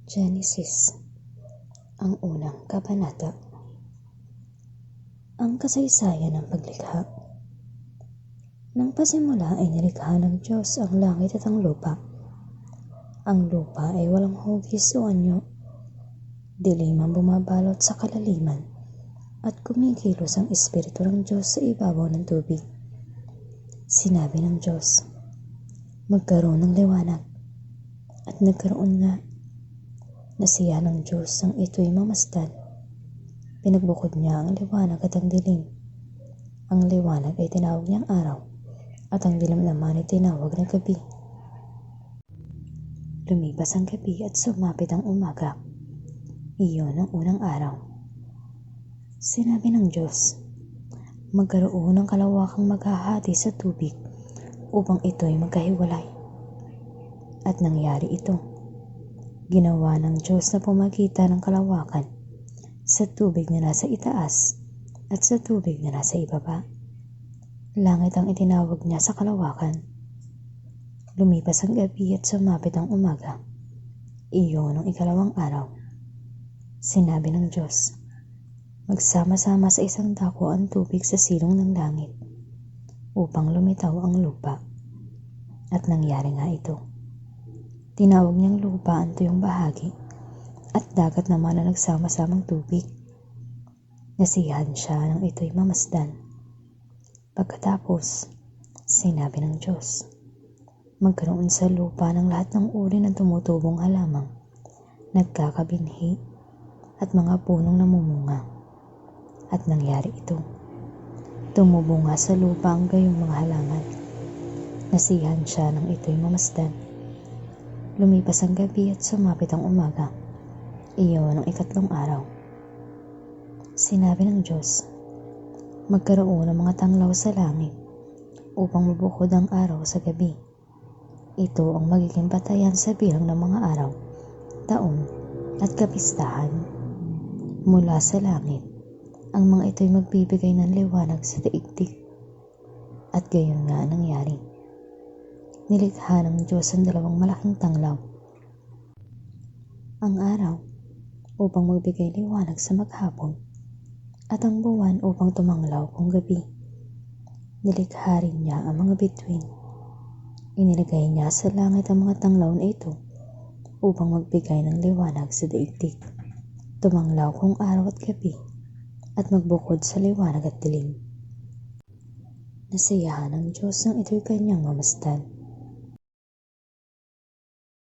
Genesis, ang unang kabanata. Ang kasaysayan ng paglikha. Nang pasimula ay nilikha ng Diyos ang langit at ang lupa. Ang lupa ay walang hugis o anyo. Dilim ang bumabalot sa kalaliman at kumikilos ang Espiritu ng Diyos sa ibabaw ng tubig. Sinabi ng Diyos, magkaroon ng liwanag. At nagkaroon nga. Nasiya ng Diyos ang ito'y mamasdan. Pinagbukod niya ang liwanag at ang dilim. Ang liwanag ay tinawag niyang araw, at ang dilim naman ay tinawag na gabi. Lumipas ang gabi at sumapit ang umaga. Iyon ang unang araw. Sinabi ng Diyos, magkaroon ng kalawakang maghahati sa tubig upang ito'y magkahiwalay. At nangyari ito. Ginawa ng Diyos na pumagitan ng kalawakan sa tubig na nasa itaas at sa tubig na nasa ibaba. Langit ang itinawag niya sa kalawakan. Lumipas ang gabi at sumapit ang umaga. Iyon ang ikalawang araw. Sinabi ng Diyos, magsama-sama sa isang dako ang tubig sa silong ng langit upang lumitaw ang lupa. At nangyari nga ito. Tinawag niyang lupa ang tuyong bahagi at dagat naman na nagsama-samang tubig. Nasiyahan siya nang ito'y mamasdan. Pagkatapos, sinabi ng Diyos, magkaroon sa lupa ng lahat ng uri ng tumutubong halamang, nagkakabinhi at mga punong namumunga. At nangyari ito. Tumubunga sa lupa ang gayong mga halaman. Nasiyahan siya nang ito'y mamasdan. Lumipas ang gabi at sumapit ang umaga. Iyon ang ikatlong araw. Sinabi ng Diyos, magkaroon ng mga tanglaw sa langit upang mabukod ang araw sa gabi. Ito ang magiging batayan sa bilang ng mga araw, taon at kapistahan. Mula sa langit, ang mga ito'y magbibigay ng liwanag sa daigdig. At gayon nga nangyari. Nilikha ng Diyos ang dalawang malaking tanglaw. Ang araw upang magbigay liwanag sa maghapon at ang buwan upang tumanglaw kung gabi. Nilikha rin niya ang mga bituin. Inilagay niya sa langit ang mga tanglaw na ito upang magbigay ng liwanag sa daigdig. Tumanglaw kung araw at gabi at magbukod sa liwanag at dilim. Nasiyahan ng Diyos nang ito'y kanyang mamasdan.